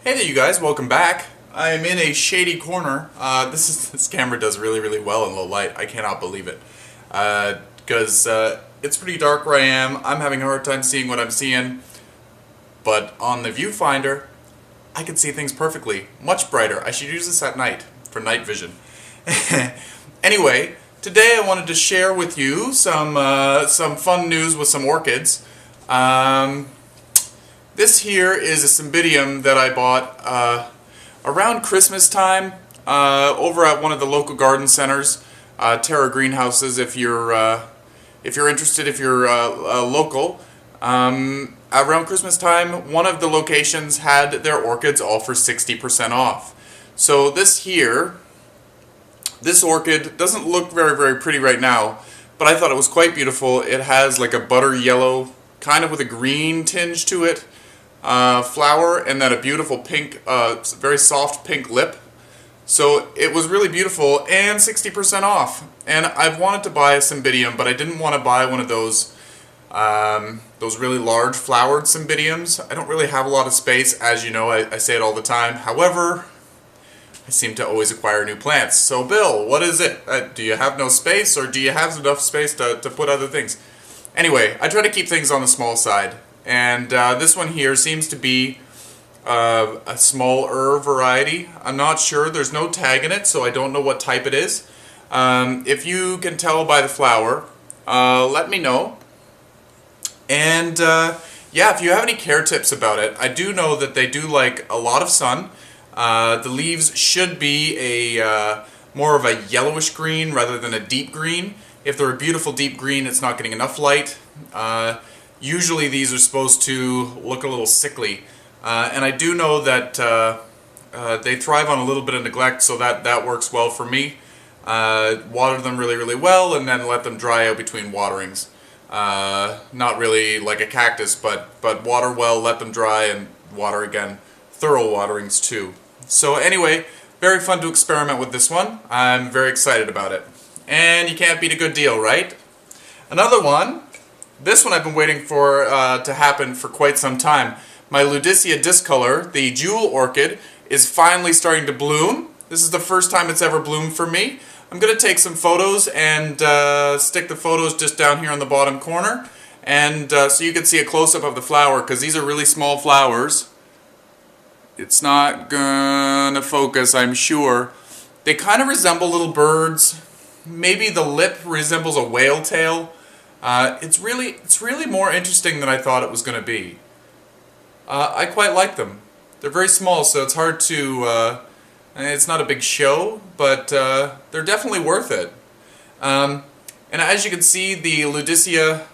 Hey there you guys, welcome back. I'm in a shady corner. This camera does really well in low light. I cannot believe it. Because it's pretty dark where I am. I'm having a hard time seeing what I'm seeing. But on the viewfinder, I can see things perfectly. Much brighter. I should use this at night for night vision. Anyway, today I wanted to share with you some fun news with some orchids. This here is a Cymbidium that I bought around Christmas time over at one of the local garden centers, Terra Greenhouses. If you're interested, if you're local, around Christmas time, one of the locations had their orchids all for 60% off. So this orchid doesn't look very pretty right now, but I thought it was quite beautiful. It has like a butter yellow, kind of with a green tinge to it, flower, and then a beautiful pink, very soft pink lip. So it was really beautiful and 60% off. And I've wanted to buy a Cymbidium, but I didn't want to buy one of those really large flowered Cymbidiums. I don't really have a lot of space, as you know. I say it all the time. However, I seem to always acquire new plants. So Bill, what is it? Do you have no space, or do you have enough space to put other things? Anyway, I try to keep things on the small side. And this one here seems to be a smaller variety. I'm not sure. There's no tag in it, so I don't know what type it is. If you can tell by the flower, let me know. And yeah, if you have any care tips about it, I do know that they do like a lot of sun. The leaves should be a more of a yellowish green rather than a deep green. If they're a beautiful deep green, it's not getting enough light. Usually these are supposed to look a little sickly, and I do know that they thrive on a little bit of neglect, so that works well for me. Water them really well, and then let them dry out between waterings. Not really like a cactus, but water well, let them dry, and water again. Thorough waterings too. So anyway, very fun to experiment with this one. I'm very excited about it. And you can't beat a good deal, right? Another one. This one I've been waiting for to happen for quite some time. My Ludicea discolor, the jewel orchid, is finally starting to bloom. This is the first time it's ever bloomed for me. I'm going to take some photos and stick the photos just down here on the bottom corner. And so you can see a close-up of the flower, because these are really small flowers. It's not gonna focus, I'm sure. They kind of resemble little birds. Maybe the lip resembles a whale tail. It's really more interesting than I thought it was going to be. I quite like them. They're very small, so it's hard to... it's not a big show, but they're definitely worth it. And as you can see, the Ludicea,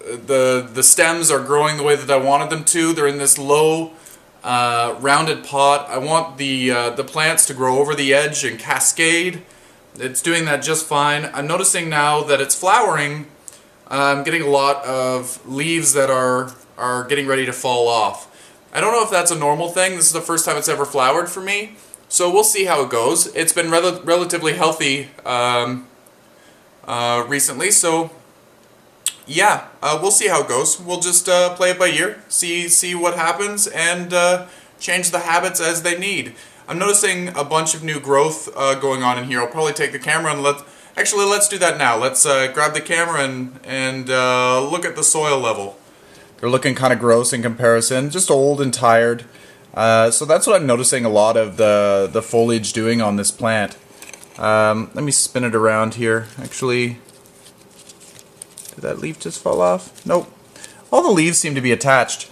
the stems are growing the way that I wanted them to. They're in this low, rounded pot. I want the plants to grow over the edge and cascade. It's doing that just fine. I'm noticing now that it's flowering. I'm getting a lot of leaves that are getting ready to fall off. I don't know if that's a normal thing. This is the first time it's ever flowered for me. So we'll see how it goes. It's been relatively healthy recently, so yeah, we'll see how it goes. We'll just play it by ear, see what happens, and change the habits as they need. I'm noticing a bunch of new growth going on in here. I'll probably take the camera and let's do that now. Let's grab the camera and look at the soil level. They're looking kind of gross in comparison, just old and tired. So that's what I'm noticing a lot of the foliage doing on this plant. Let me spin it around here. Actually, did that leaf just fall off? Nope. All the leaves seem to be attached.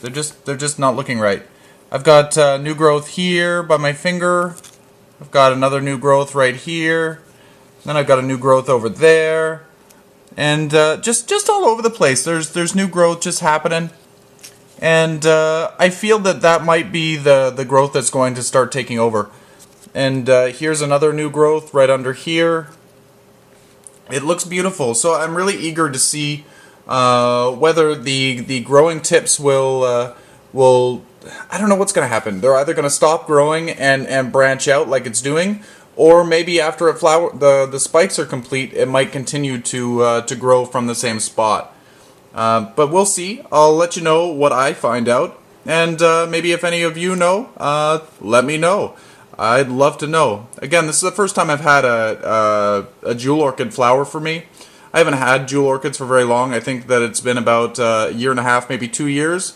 They're just not looking right. I've got new growth here by my finger. I've got another new growth right here. Then I've got a new growth over there. And just all over the place. There's new growth just happening. And I feel that might be the growth that's going to start taking over. And here's another new growth right under here. It looks beautiful. So I'm really eager to see whether the growing tips will I don't know what's going to happen. They're either going to stop growing and branch out like it's doing, or maybe after the spikes are complete, it might continue to grow from the same spot. But we'll see. I'll let you know what I find out. And maybe if any of you know, let me know. I'd love to know. Again, this is the first time I've had a jewel orchid flower for me. I haven't had jewel orchids for very long. I think that it's been about a year and a half, maybe 2 years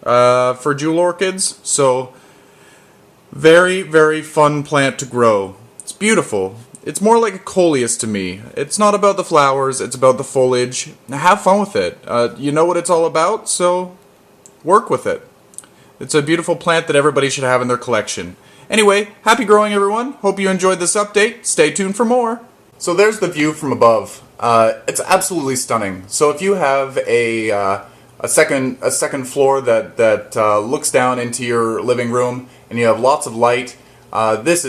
for jewel orchids. So, very, very fun plant to grow. It's beautiful. It's more like a coleus to me. It's not about the flowers, it's about the foliage. Now, have fun with it. You know what it's all about, so work with it. It's a beautiful plant that everybody should have in their collection. Anyway, happy growing, everyone. Hope you enjoyed this update. Stay tuned for more. So there's the view from above. It's absolutely stunning. So if you have a second floor that looks down into your living room and you have lots of light, this is